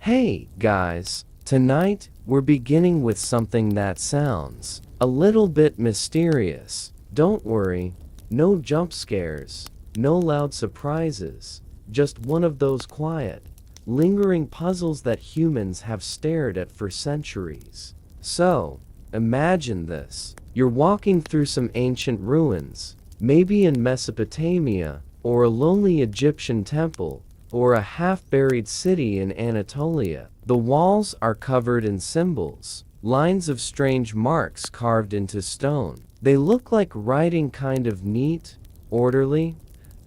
Hey, guys, tonight we're beginning with something that sounds a little bit mysterious. Don't worry, no jump scares, no loud surprises, just one of those quiet, lingering puzzles that humans have stared at for centuries. So, imagine this. You're walking through some ancient ruins, maybe in Mesopotamia, or a lonely Egyptian temple, or a half-buried city in Anatolia. The walls are covered in symbols, lines of strange marks carved into stone. They look like writing, kind of neat, orderly,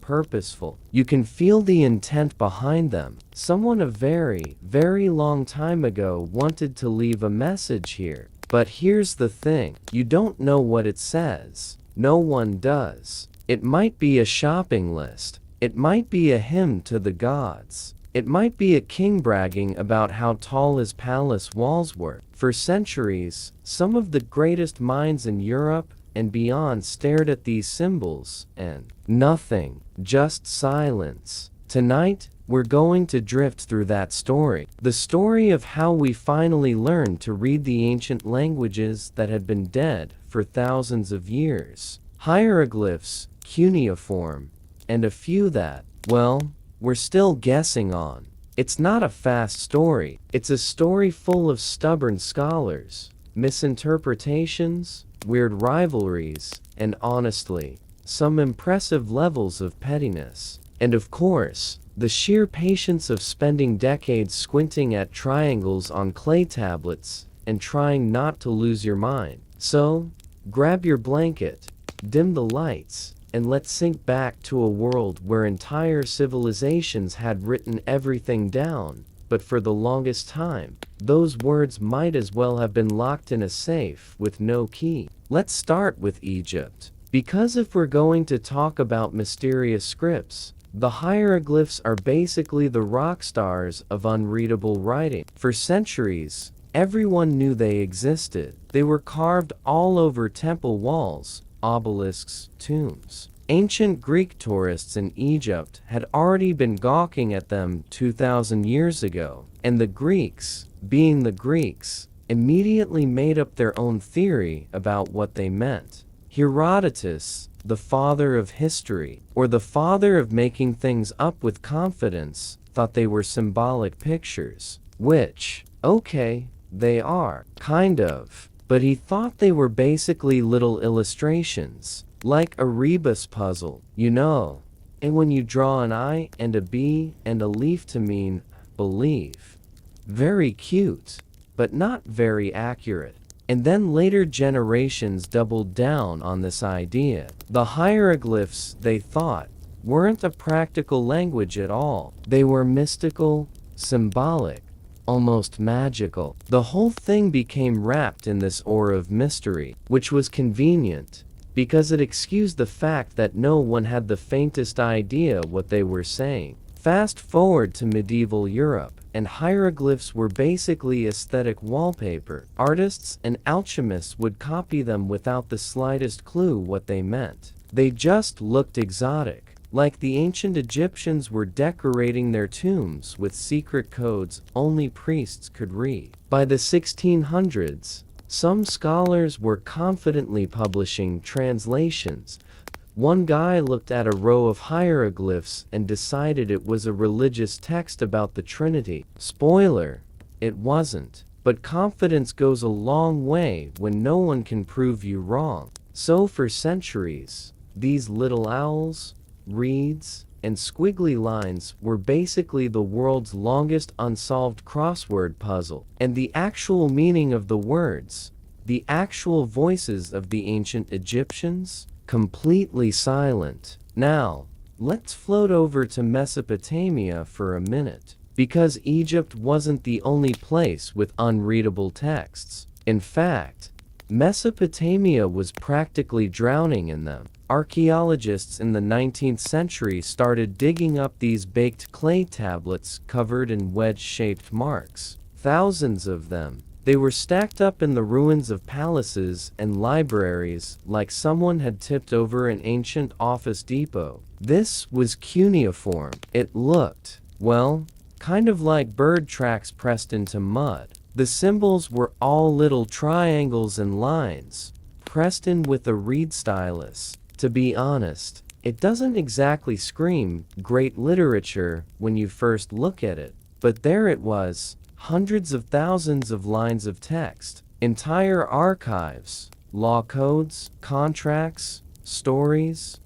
purposeful. You can feel the intent behind them. Someone a very, very long time ago wanted to leave a message here. But here's the thing, you don't know what it says. No one does. It might be a shopping list. It might be a hymn to the gods. It might be a king bragging about how tall his palace walls were. For centuries, some of the greatest minds in Europe and beyond stared at these symbols, and nothing, just silence. Tonight, we're going to drift through that story. The story of how we finally learned to read the ancient languages that had been dead for thousands of years. Hieroglyphs, cuneiform, and a few that, well, we're still guessing on. It's not a fast story. It's a story full of stubborn scholars, misinterpretations, weird rivalries, and honestly, some impressive levels of pettiness. And of course, the sheer patience of spending decades squinting at triangles on clay tablets and trying not to lose your mind. So, grab your blanket, dim the lights, and let's sink back to a world where entire civilizations had written everything down, but for the longest time, those words might as well have been locked in a safe with no key. Let's start with Egypt. Because if we're going to talk about mysterious scripts, the hieroglyphs are basically the rock stars of unreadable writing. For centuries, everyone knew they existed. They were carved all over temple walls, obelisks, tombs. Ancient Greek tourists in Egypt had already been gawking at them 2,000 years ago, and the Greeks, being the Greeks, immediately made up their own theory about what they meant. Herodotus, the father of history, or the father of making things up with confidence, thought they were symbolic pictures, which, okay, they are, kind of, but he thought they were basically little illustrations, like a rebus puzzle, you know, and when you draw an eye and a bee and a leaf to mean believe. Very cute, but not very accurate. And then later generations doubled down on this idea. The hieroglyphs, they thought, weren't a practical language at all. They were mystical, symbolic, almost magical. The whole thing became wrapped in this aura of mystery, which was convenient, because it excused the fact that no one had the faintest idea what they were saying. Fast forward to medieval Europe, and hieroglyphs were basically aesthetic wallpaper. Artists and alchemists would copy them without the slightest clue what they meant. They just looked exotic, like the ancient Egyptians were decorating their tombs with secret codes only priests could read. By the 1600s, some scholars were confidently publishing translations. One guy looked at a row of hieroglyphs and decided it was a religious text about the Trinity. Spoiler, it wasn't. But confidence goes a long way when no one can prove you wrong. So for centuries, these little owls, reeds, and squiggly lines were basically the world's longest unsolved crossword puzzle. And the actual meaning of the words, the actual voices of the ancient Egyptians, completely silent. Now, let's float over to Mesopotamia for a minute, because Egypt wasn't the only place with unreadable texts. In fact, Mesopotamia was practically drowning in them. Archaeologists in the 19th century started digging up these baked clay tablets covered in wedge-shaped marks. Thousands of them. They were stacked up in the ruins of palaces and libraries like someone had tipped over an ancient office depot. This was cuneiform. It looked, well, kind of like bird tracks pressed into mud. The symbols were all little triangles and lines, pressed in with a reed stylus. To be honest, it doesn't exactly scream great literature when you first look at it, but there it was, hundreds of thousands of lines of text, entire archives, law codes, contracts, stories,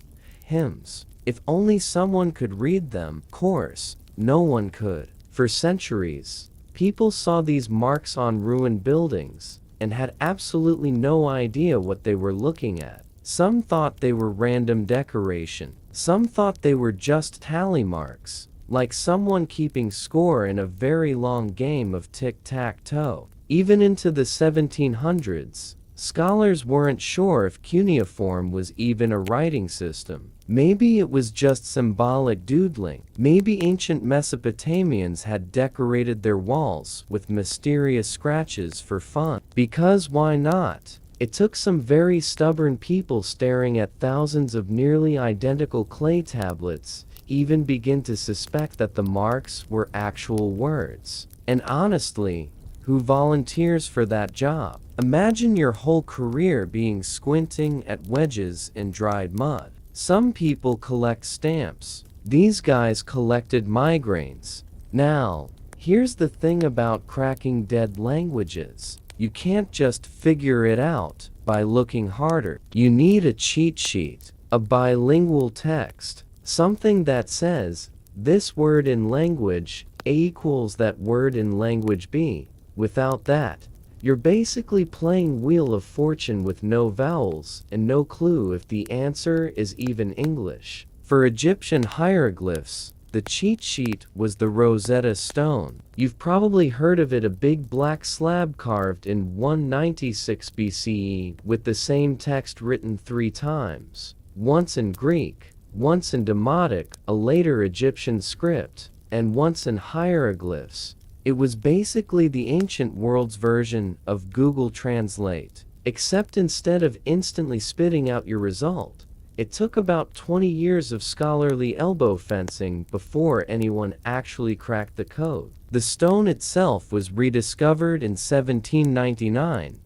hymns. If only someone could read them. Of course, no one could. For centuries, people saw these marks on ruined buildings and had absolutely no idea what they were looking at. Some thought they were random decoration. Some thought they were just tally marks, like someone keeping score in a very long game of tic-tac-toe. Even into the 1700s, scholars weren't sure if cuneiform was even a writing system. Maybe it was just symbolic doodling. Maybe ancient Mesopotamians had decorated their walls with mysterious scratches for fun. Because why not? It took some very stubborn people staring at thousands of nearly identical clay tablets even begin to suspect that the marks were actual words. And honestly, who volunteers for that job? Imagine your whole career being squinting at wedges in dried mud. Some people collect stamps. These guys collected migraines. Now, here's the thing about cracking dead languages. You can't just figure it out by looking harder. You need a cheat sheet, a bilingual text, something that says, this word in language A equals that word in language B. Without that, you're basically playing Wheel of Fortune with no vowels and no clue if the answer is even English. For Egyptian hieroglyphs, the cheat sheet was the Rosetta Stone. You've probably heard of it, a big black slab carved in 196 BCE with the same text written 3 times, once in Greek, once in Demotic, a later Egyptian script, and once in hieroglyphs. It was basically the ancient world's version of Google Translate, except instead of instantly spitting out your result, it took about 20 years of scholarly elbow fencing before anyone actually cracked the code. The stone itself was rediscovered in 1799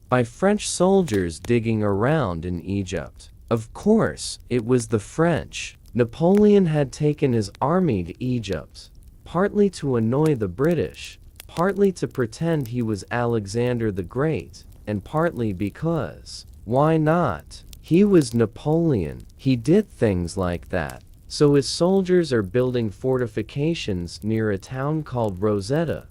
by French soldiers digging around in Egypt. Of course, it was the French. Napoleon had taken his army to Egypt, partly to annoy the British, partly to pretend he was Alexander the Great, and partly because, why not? He was Napoleon. He did things like that. So his soldiers are building fortifications near a town called Rosetta.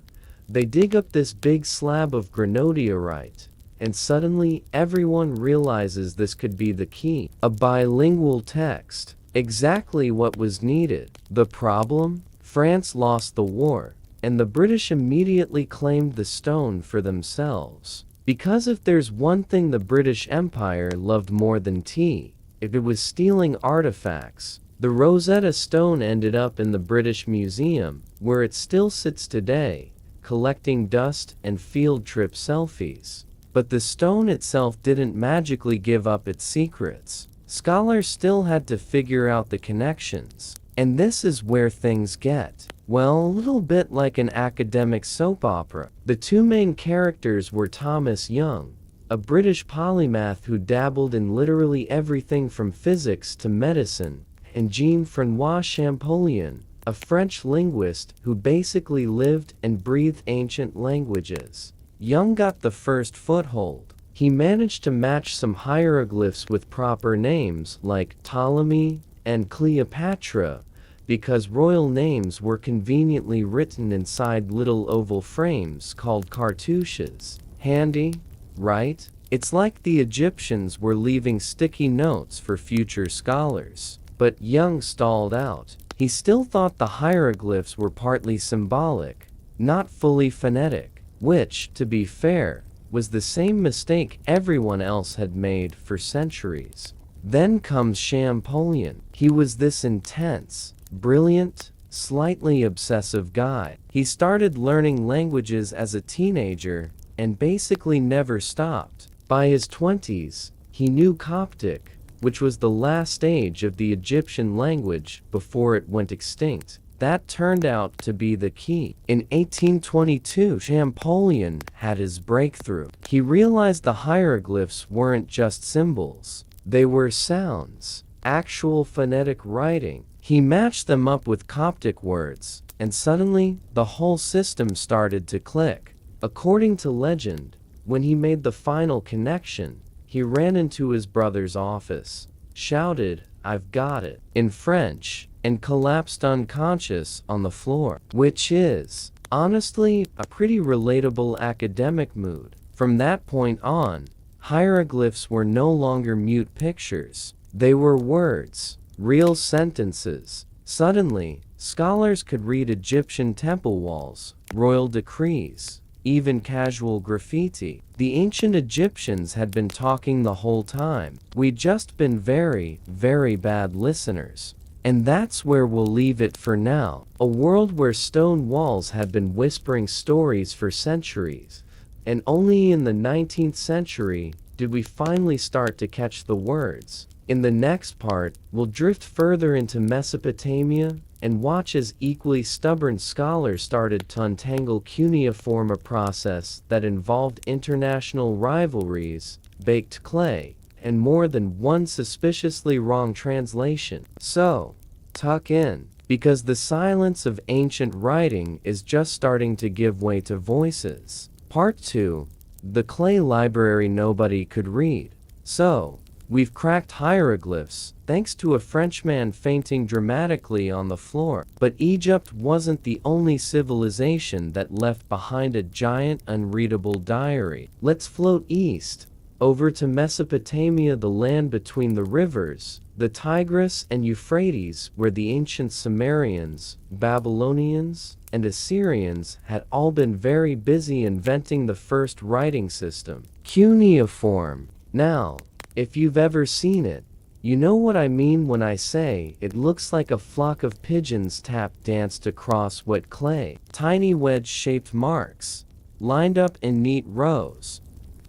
They dig up this big slab of granodiorite, and suddenly everyone realizes this could be the key. A bilingual text. Exactly what was needed. The problem? France lost the war, and the British immediately claimed the stone for themselves. Because if there's one thing the British Empire loved more than tea, it was stealing artifacts. The Rosetta Stone ended up in the British Museum, where it still sits today, collecting dust and field trip selfies. But the stone itself didn't magically give up its secrets. Scholars still had to figure out the connections. And this is where things get, well, a little bit like an academic soap opera. The 2 main characters were Thomas Young, a British polymath who dabbled in literally everything from physics to medicine, and Jean-François Champollion, a French linguist who basically lived and breathed ancient languages. Young got the first foothold. He managed to match some hieroglyphs with proper names like Ptolemy and Cleopatra, because royal names were conveniently written inside little oval frames called cartouches. Handy, right? It's like the Egyptians were leaving sticky notes for future scholars. But Young stalled out. He still thought the hieroglyphs were partly symbolic, not fully phonetic, which, to be fair, was the same mistake everyone else had made for centuries. Then comes Champollion. He was this intense, brilliant, slightly obsessive guy. He started learning languages as a teenager and basically never stopped. By his 20s, he knew Coptic, which was the last stage of the Egyptian language before it went extinct. That turned out to be the key. In 1822, Champollion had his breakthrough. He realized the hieroglyphs weren't just symbols. They were sounds, actual phonetic writing. He matched them up with Coptic words, and suddenly, the whole system started to click. According to legend, when he made the final connection, he ran into his brother's office, shouted, "I've got it," in French, and collapsed unconscious on the floor. Which is, honestly, a pretty relatable academic mood. From that point on, hieroglyphs were no longer mute pictures. They were words, real sentences. Suddenly, scholars could read Egyptian temple walls, royal decrees, even casual graffiti. The ancient Egyptians had been talking the whole time. We'd just been very, very bad listeners. And that's where we'll leave it for now. A world where stone walls had been whispering stories for centuries. And only in the 19th century did we finally start to catch the words. In the next part, we'll drift further into Mesopotamia and watch as equally stubborn scholars started to untangle cuneiform, a process that involved international rivalries, baked clay, and more than one suspiciously wrong translation. So, tuck in, because the silence of ancient writing is just starting to give way to voices. Part 2, the clay library nobody could read. So, we've cracked hieroglyphs, thanks to a Frenchman fainting dramatically on the floor. But Egypt wasn't the only civilization that left behind a giant unreadable diary. Let's float east, over to Mesopotamia, the land between the rivers, the Tigris and Euphrates, where the ancient Sumerians, Babylonians, and Assyrians had all been very busy inventing the first writing system, cuneiform. Now, if you've ever seen it, you know what I mean when I say it looks like a flock of pigeons tap danced across wet clay. Tiny wedge-shaped marks, lined up in neat rows,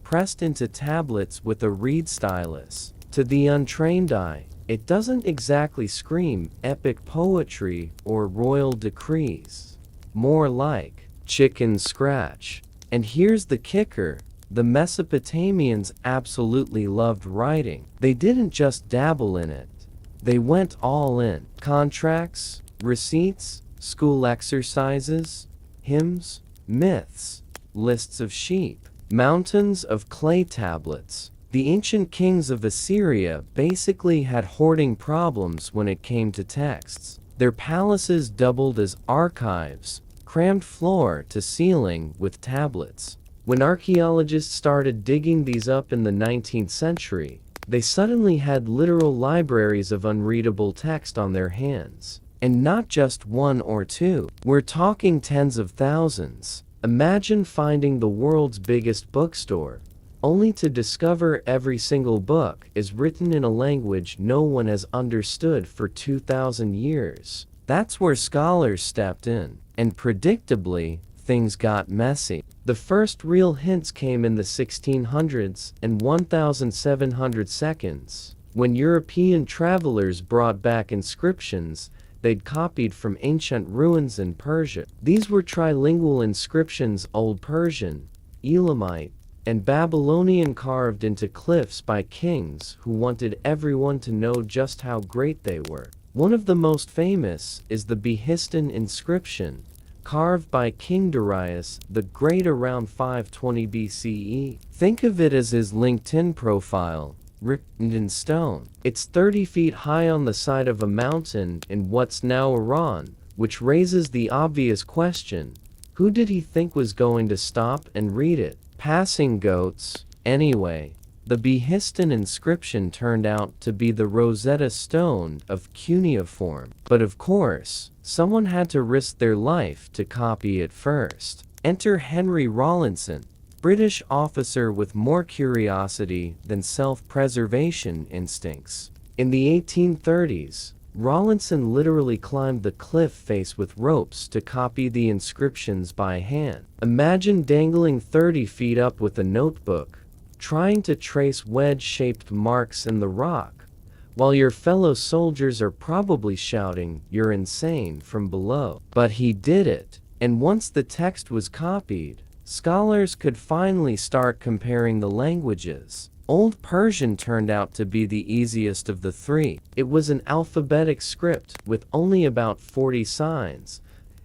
pressed into tablets with a reed stylus. To the untrained eye, it doesn't exactly scream epic poetry or royal decrees. More like chicken scratch. And here's the kicker. The Mesopotamians absolutely loved writing. They didn't just dabble in it. They went all in. Contracts, receipts, school exercises, hymns, myths, lists of sheep, mountains of clay tablets. The ancient kings of Assyria basically had hoarding problems when it came to texts. Their palaces doubled as archives, crammed floor to ceiling with tablets. When archaeologists started digging these up in the 19th century, they suddenly had literal libraries of unreadable text on their hands. And not just one or two. We're talking tens of thousands. Imagine finding the world's biggest bookstore, only to discover every single book is written in a language no one has understood for 2,000 years. That's where scholars stepped in, and predictably, things got messy. The first real hints came in the 1600s and 1700 seconds, when European travelers brought back inscriptions they'd copied from ancient ruins in Persia. These were trilingual inscriptions, Old Persian, Elamite, and Babylonian, carved into cliffs by kings who wanted everyone to know just how great they were. One of the most famous is the Behistun inscription, carved by King Darius the Great around 520 BCE. Think of it as his LinkedIn profile, written in stone. It's 30 feet high on the side of a mountain in what's now Iran, which raises the obvious question, who did he think was going to stop and read it? Passing goats. Anyway, the Behistun inscription turned out to be the Rosetta Stone of cuneiform. But of course, someone had to risk their life to copy it first. Enter Henry Rawlinson, British officer with more curiosity than self-preservation instincts. In the 1830s, Rawlinson literally climbed the cliff face with ropes to copy the inscriptions by hand. Imagine dangling 30 feet up with a notebook, trying to trace wedge-shaped marks in the rock, while your fellow soldiers are probably shouting, "You're insane," from below. But he did it. And once the text was copied, scholars could finally start comparing the languages. Old Persian turned out to be the easiest of the three. It was an alphabetic script with only about 40 signs,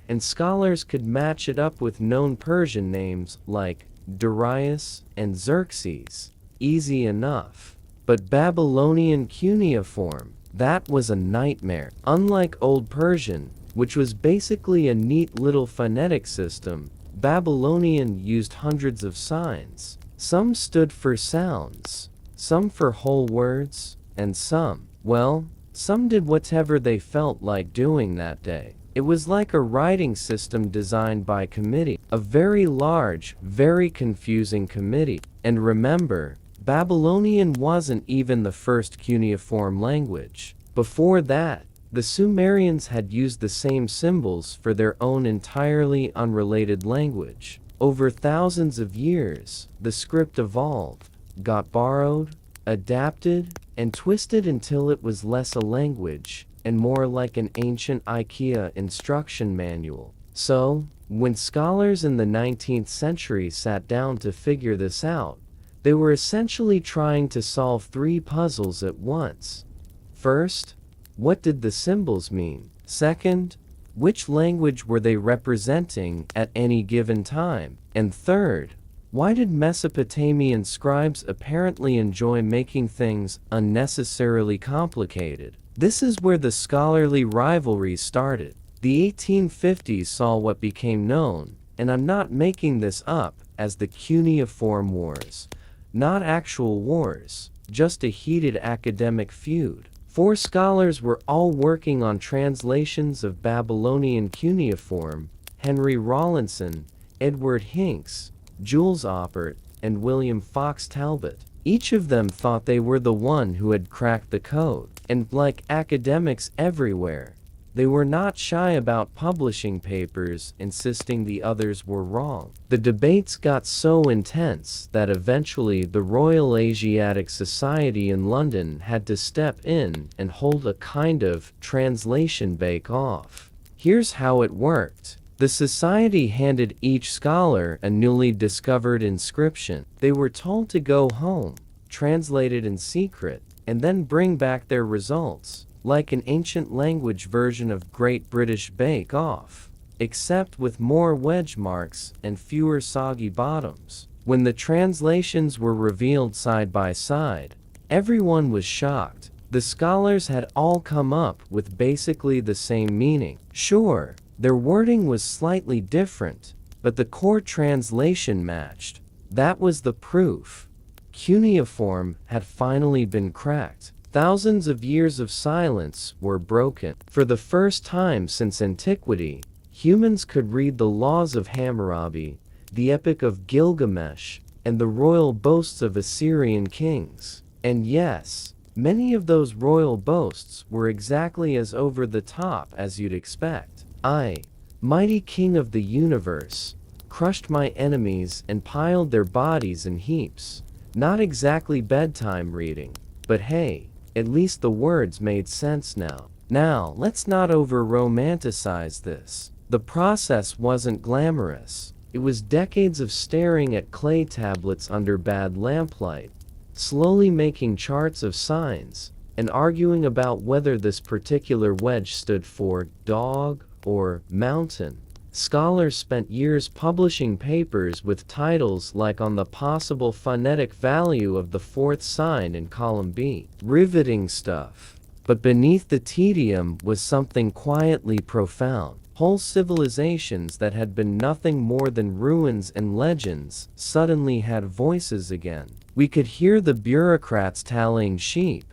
and scholars could match it up with known Persian names like Darius and Xerxes. Easy enough. But Babylonian cuneiform, that was a nightmare. Unlike Old Persian, which was basically a neat little phonetic system, Babylonian used hundreds of signs. Some stood for sounds, some for whole words, and some did whatever they felt like doing that day. It was like a writing system designed by committee, a very large, very confusing committee. And remember, Babylonian wasn't even the first cuneiform language. Before that, the Sumerians had used the same symbols for their own entirely unrelated language. Over thousands of years, the script evolved, got borrowed, adapted, and twisted until it was less a language and more like an ancient IKEA instruction manual. So, when scholars in the 19th century sat down to figure this out, they were essentially trying to solve three puzzles at once. First, what did the symbols mean? Second, which language were they representing at any given time? And third, why did Mesopotamian scribes apparently enjoy making things unnecessarily complicated? This is where the scholarly rivalry started. The 1850s saw what became known, and I'm not making this up, as the Cuneiform Wars. Not actual wars, just a heated academic feud. Four scholars were all working on translations of Babylonian cuneiform: Henry Rawlinson, Edward Hinks, Jules Oppert, and William Fox Talbot. Each of them thought they were the one who had cracked the code. And like academics everywhere, they were not shy about publishing papers insisting the others were wrong. The debates got so intense that eventually the Royal Asiatic Society in London had to step in and hold a kind of translation bake-off. Here's how it worked. The society handed each scholar a newly discovered inscription. They were told to go home, translate it in secret, and then bring back their results, like an ancient language version of Great British Bake Off, except with more wedge marks and fewer soggy bottoms. When the translations were revealed side by side, everyone was shocked. The scholars had all come up with basically the same meaning. Sure, their wording was slightly different, but the core translation matched. That was the proof. Cuneiform had finally been cracked. Thousands of years of silence were broken. For the first time since antiquity, humans could read the laws of Hammurabi, the Epic of Gilgamesh, and the royal boasts of Assyrian kings. And yes, many of those royal boasts were exactly as over the top as you'd expect. I, mighty king of the universe, crushed my enemies and piled their bodies in heaps. Not exactly bedtime reading, but hey, at least the words made sense now. Now, let's not over-romanticize this. The process wasn't glamorous. It was decades of staring at clay tablets under bad lamplight, slowly making charts of signs, and arguing about whether this particular wedge stood for dog or mountain. Scholars spent years publishing papers with titles like "On the Possible Phonetic Value of the Fourth Sign in Column B." Riveting stuff. But beneath the tedium was something quietly profound. Whole civilizations that had been nothing more than ruins and legends suddenly had voices again. We could hear the bureaucrats tallying sheep,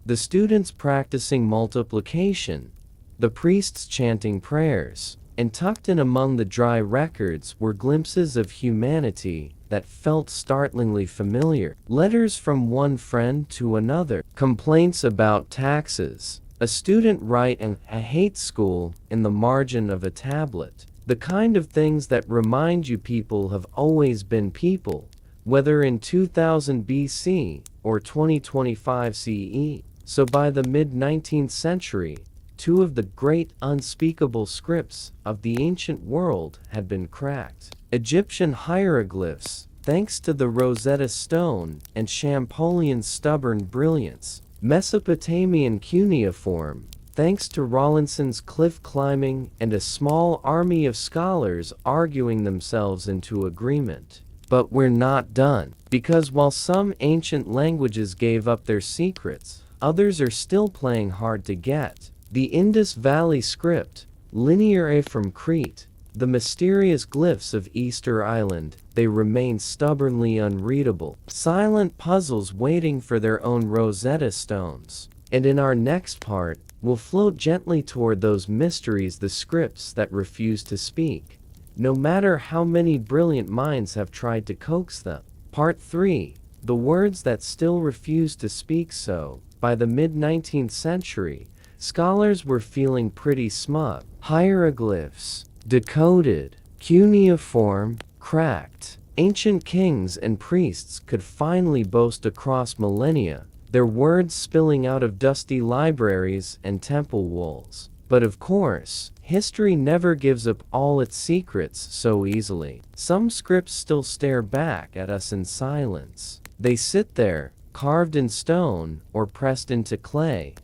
the students practicing multiplication, the priests chanting prayers, and tucked in among the dry records were glimpses of humanity that felt startlingly familiar. Letters from one friend to another, complaints about taxes, a student writing "I hate school" in the margin of a tablet. The kind of things that remind you people have always been people, whether in 2000 BC or 2025 CE. So by the mid-19th century, two of the great unspeakable scripts of the ancient world had been cracked. Egyptian hieroglyphs, thanks to the Rosetta Stone and Champollion's stubborn brilliance. Mesopotamian cuneiform, thanks to Rawlinson's cliff climbing and a small army of scholars arguing themselves into agreement. But we're not done, because while some ancient languages gave up their secrets, others are still playing hard to get. The Indus Valley script, linear A from Crete, the mysterious glyphs of Easter Island, they remain stubbornly unreadable, silent puzzles waiting for their own Rosetta Stones. And in our next part, we'll float gently toward those mysteries, the scripts that refuse to speak, no matter how many brilliant minds have tried to coax them. Part 3. The words that still refuse to speak. So, by the mid-19th century, scholars were feeling pretty smug. Hieroglyphs, decoded, cuneiform, cracked. Ancient kings and priests could finally boast across millennia, their words spilling out of dusty libraries and temple walls. But of course, history never gives up all its secrets so easily. Some scripts still stare back at us in silence. They sit there, carved in stone or pressed into clay,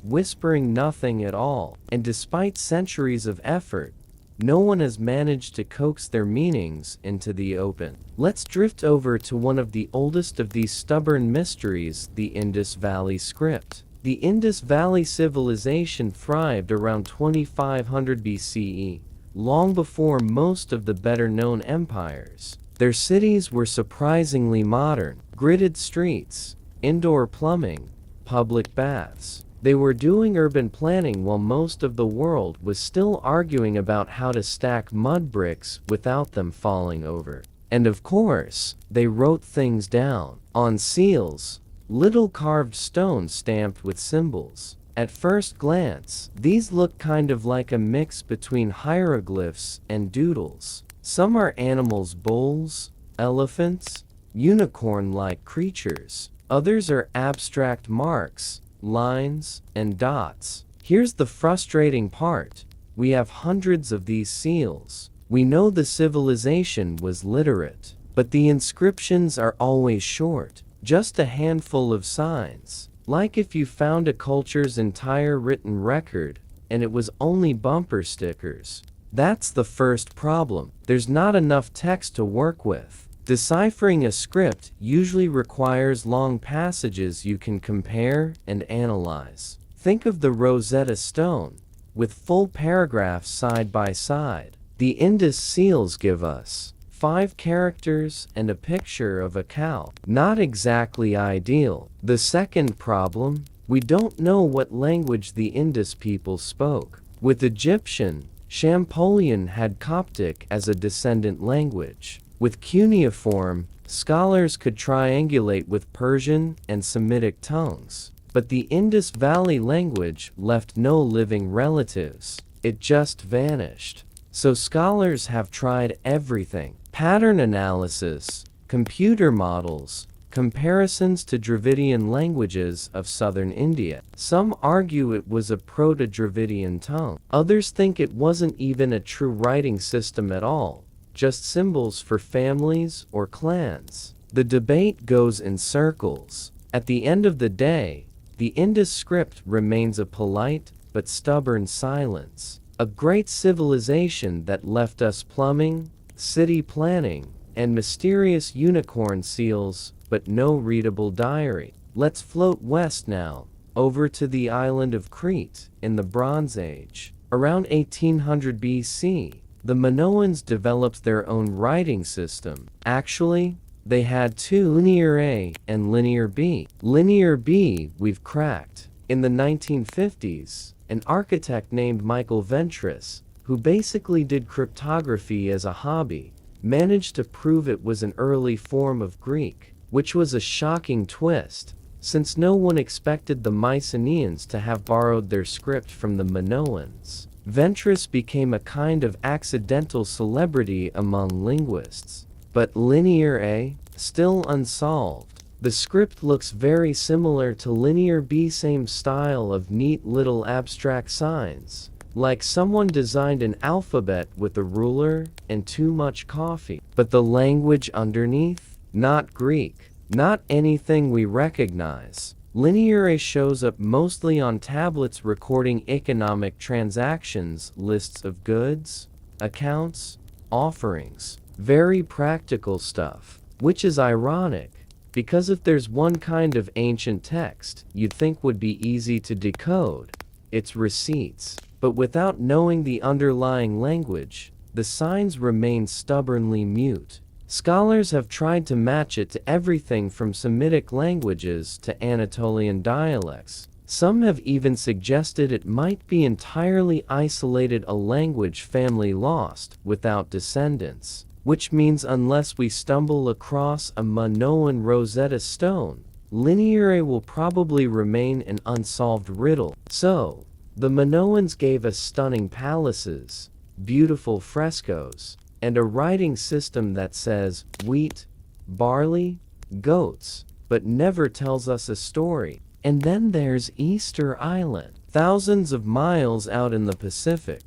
whispering nothing at all. And despite centuries of effort, no one has managed to coax their meanings into the open. Let's drift over to one of the oldest of these stubborn mysteries, the Indus Valley script. The Indus Valley civilization thrived around 2500 BCE, long before most of the better-known empires. Their cities were surprisingly modern, gridded streets, indoor plumbing, public baths. They were doing urban planning while most of the world was still arguing about how to stack mud bricks without them falling over. And of course, they wrote things down on seals, little carved stones stamped with symbols. At first glance, these look kind of like a mix between hieroglyphs and doodles. Some are animals, bulls, elephants, unicorn-like creatures. Others are abstract marks, lines, and dots. Here's the frustrating part. We have hundreds of these seals. We know the civilization was literate, but the inscriptions are always short. Just a handful of signs. Like if you found a culture's entire written record, and it was only bumper stickers. That's the first problem. There's not enough text to work with. Deciphering a script usually requires long passages you can compare and analyze. Think of the Rosetta Stone, with full paragraphs side by side. The Indus seals give us 5 characters and a picture of a cow. Not exactly ideal. The second problem, we don't know what language the Indus people spoke. With Egyptian, Champollion had Coptic as a descendant language. With cuneiform, scholars could triangulate with Persian and Semitic tongues. But the Indus Valley language left no living relatives. It just vanished. So scholars have tried everything. Pattern analysis, computer models, comparisons to Dravidian languages of southern India. Some argue it was a Proto-Dravidian tongue. Others think it wasn't even a true writing system at all, just symbols for families or clans. The debate goes in circles. At the end of the day, the Indus script remains a polite but stubborn silence. A great civilization that left us plumbing, city planning, and mysterious unicorn seals, but no readable diary. Let's float west now, over to the island of Crete, in the Bronze Age. Around 1800 BC, the Minoans developed their own writing system. Actually, they had two, Linear A and Linear B. Linear B we've cracked. In the 1950s, an architect named Michael Ventris, who basically did cryptography as a hobby, managed to prove it was an early form of Greek, which was a shocking twist, since no one expected the Mycenaeans to have borrowed their script from the Minoans. Ventris became a kind of accidental celebrity among linguists. But Linear A, still unsolved. The script looks very similar to Linear B, same style of neat little abstract signs. Like someone designed an alphabet with a ruler and too much coffee. But the language underneath? Not Greek. Not anything we recognize. Linear A shows up mostly on tablets recording economic transactions, lists of goods, accounts, offerings. Very practical stuff. Which is ironic, because if there's one kind of ancient text you'd think would be easy to decode, it's receipts. But without knowing the underlying language, the signs remain stubbornly mute. Scholars have tried to match it to everything from Semitic languages to Anatolian dialects. Some have even suggested it might be entirely isolated, a language family lost without descendants. Which means unless we stumble across a Minoan Rosetta Stone, Linear A will probably remain an unsolved riddle. So, the Minoans gave us stunning palaces, beautiful frescoes, and a writing system that says wheat, barley, goats, but never tells us a story. And then there's Easter Island, thousands of miles out in the Pacific,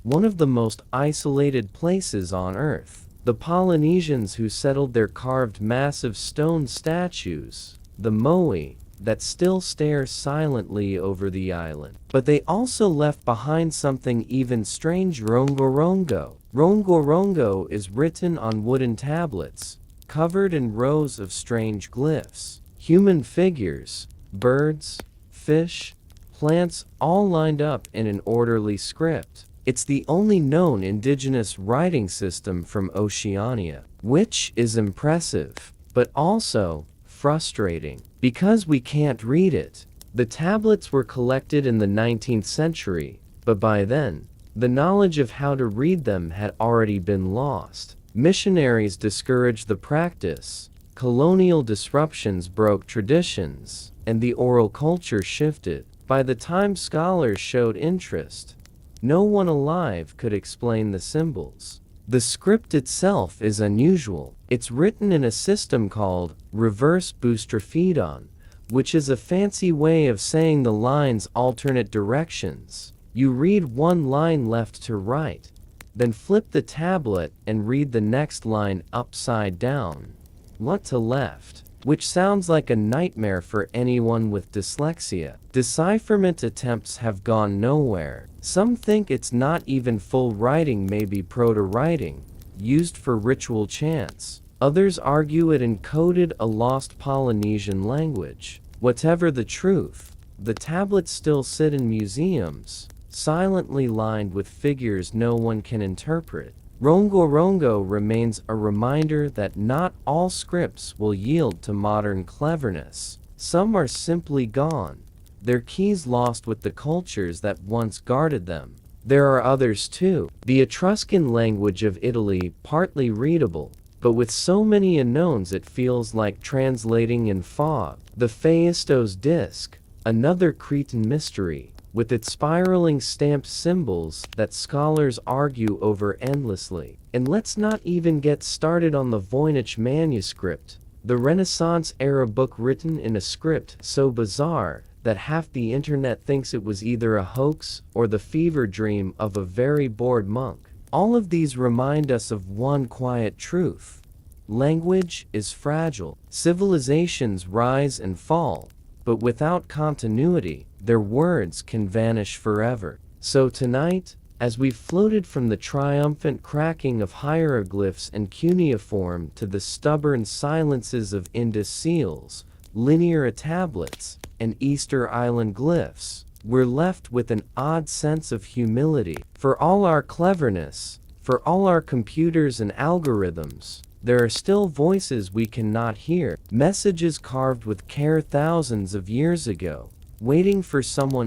one of the most isolated places on Earth. The Polynesians who settled there carved massive stone statues, the moai, that still stare silently over the island. But they also left behind something even strange: rongorongo. Rongorongo is written on wooden tablets, covered in rows of strange glyphs. Human figures, birds, fish, plants, all lined up in an orderly script. It's the only known indigenous writing system from Oceania, which is impressive, but also frustrating, because we can't read it. The tablets were collected in the 19th century, but by then, the knowledge of how to read them had already been lost. Missionaries discouraged the practice, colonial disruptions broke traditions, and the oral culture shifted. By the time scholars showed interest, no one alive could explain the symbols. The script itself is unusual. It's written in a system called reverse boustrophedon, which is a fancy way of saying the lines alternate directions. You read one line left to right, then flip the tablet and read the next line upside down, right to left, which sounds like a nightmare for anyone with dyslexia. Decipherment attempts have gone nowhere. Some think it's not even full writing, maybe proto-writing, used for ritual chants. Others argue it encoded a lost Polynesian language. Whatever the truth, the tablets still sit in museums, silently lined with figures no one can interpret. Rongorongo remains a reminder that not all scripts will yield to modern cleverness. Some are simply gone, their keys lost with the cultures that once guarded them. There are others too. The Etruscan language of Italy, partly readable, but with so many unknowns it feels like translating in fog. The Phaistos disc, another Cretan mystery, with its spiraling stamped symbols that scholars argue over endlessly. And let's not even get started on the Voynich manuscript, the Renaissance-era book written in a script so bizarre that half the internet thinks it was either a hoax or the fever dream of a very bored monk. All of these remind us of one quiet truth. Language is fragile. Civilizations rise and fall, but without continuity, their words can vanish forever. So tonight, as we floated from the triumphant cracking of hieroglyphs and cuneiform to the stubborn silences of Indus seals, Linear tablets, and Easter Island glyphs, we're left with an odd sense of humility. For all our cleverness, for all our computers and algorithms, there are still voices we cannot hear, messages carved with care thousands of years ago, waiting for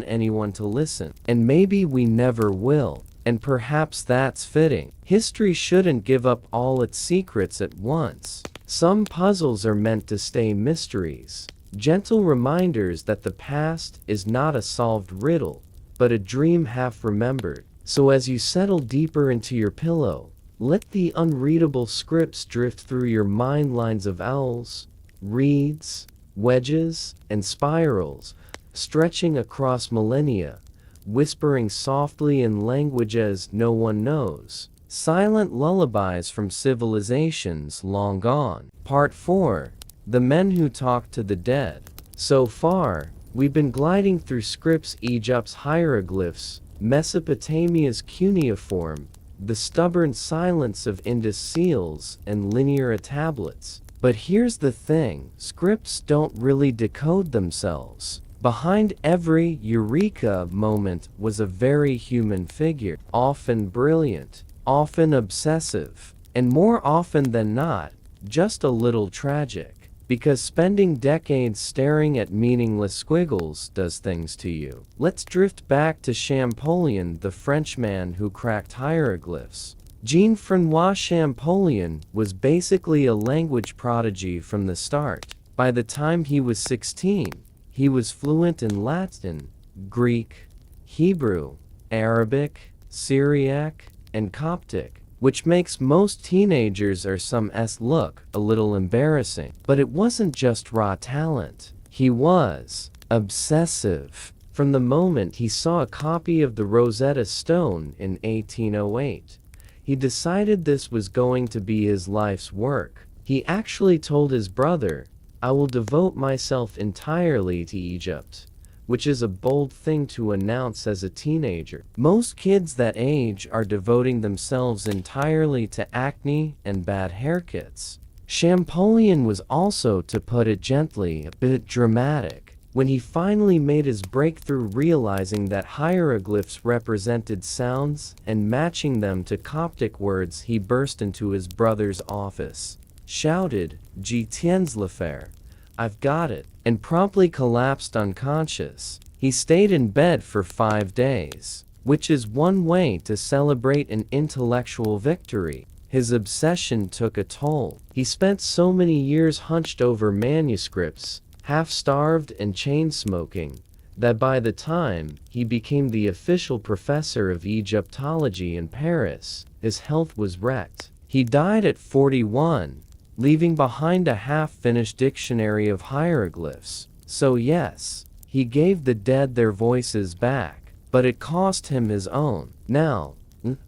anyone to listen. And maybe we never will, and perhaps that's fitting. History shouldn't give up all its secrets at once. Some puzzles are meant to stay mysteries, gentle reminders that the past is not a solved riddle, but a dream half remembered. So as you settle deeper into your pillow, let the unreadable scripts drift through your mind, lines of owls, reeds, wedges, and spirals, stretching across millennia, whispering softly in languages no one knows. Silent lullabies from civilizations long gone. Part 4. The Men Who Talk to the Dead. So far, we've been gliding through scripts, Egypt's hieroglyphs, Mesopotamia's cuneiform, the stubborn silence of Indus seals, and linear tablets. But here's the thing, scripts don't really decode themselves. Behind every eureka moment was a very human figure, often brilliant, often obsessive, and more often than not, just a little tragic. Because spending decades staring at meaningless squiggles does things to you. Let's drift back to Champollion, the Frenchman who cracked hieroglyphs. Jean-François Champollion was basically a language prodigy from the start. By the time he was 16, he was fluent in Latin, Greek, Hebrew, Arabic, Syriac, and Coptic, which makes most teenagers or some look a little embarrassing. But it wasn't just raw talent. He was obsessive. From the moment he saw a copy of the Rosetta Stone in 1808, he decided this was going to be his life's work. He actually told his brother, "I will devote myself entirely to Egypt," which is a bold thing to announce as a teenager. Most kids that age are devoting themselves entirely to acne and bad haircuts. Champollion was also, to put it gently, a bit dramatic. When he finally made his breakthrough, realizing that hieroglyphs represented sounds and matching them to Coptic words, he burst into his brother's office, shouted, "Je tiens l'affaire, I've got it," and promptly collapsed unconscious. He stayed in bed for 5 days, which is one way to celebrate an intellectual victory. His obsession took a toll. He spent so many years hunched over manuscripts, half-starved and chain-smoking, that by the time he became the official professor of Egyptology in Paris, his health was wrecked. He died at 41, leaving behind a half-finished dictionary of hieroglyphs. So yes, he gave the dead their voices back, but it cost him his own. Now,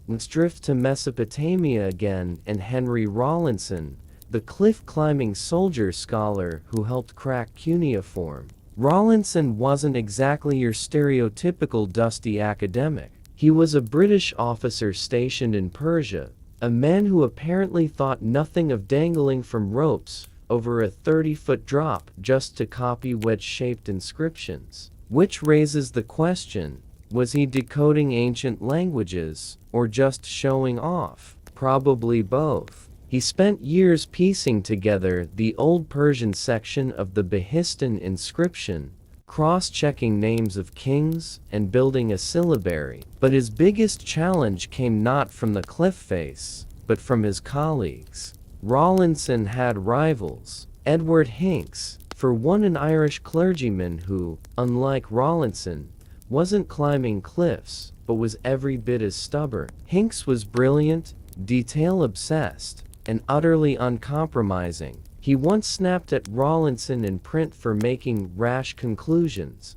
let's drift to Mesopotamia again and Henry Rawlinson, the cliff-climbing soldier scholar who helped crack cuneiform. Rawlinson wasn't exactly your stereotypical dusty academic. He was a British officer stationed in Persia, a man who apparently thought nothing of dangling from ropes over a 30-foot drop just to copy wedge-shaped inscriptions. Which raises the question, was he decoding ancient languages, or just showing off? Probably both. He spent years piecing together the Old Persian section of the Behistun inscription, cross-checking names of kings, and building a syllabary. But his biggest challenge came not from the cliff face, but from his colleagues. Rawlinson had rivals. Edward Hincks, for one, an Irish clergyman who, unlike Rawlinson, wasn't climbing cliffs, but was every bit as stubborn. Hincks was brilliant, detail-obsessed, and utterly uncompromising. He once snapped at Rawlinson in print for making rash conclusions,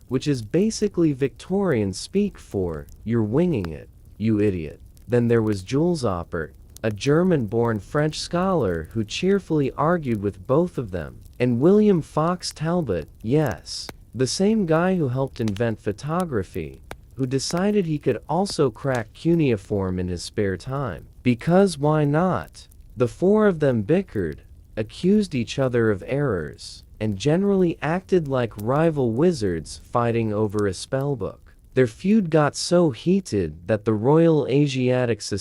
which is basically Victorian speak for, "You're winging it, you idiot." Then there was Jules Oppert, a German-born French scholar who cheerfully argued with both of them. And William Fox Talbot, yes, the same guy who helped invent photography, who decided he could also crack cuneiform in his spare time. Because why not? The four of them bickered, accused each other of errors, and generally acted like rival wizards fighting over a spellbook. Their feud got so heated that the Royal Asiatic Society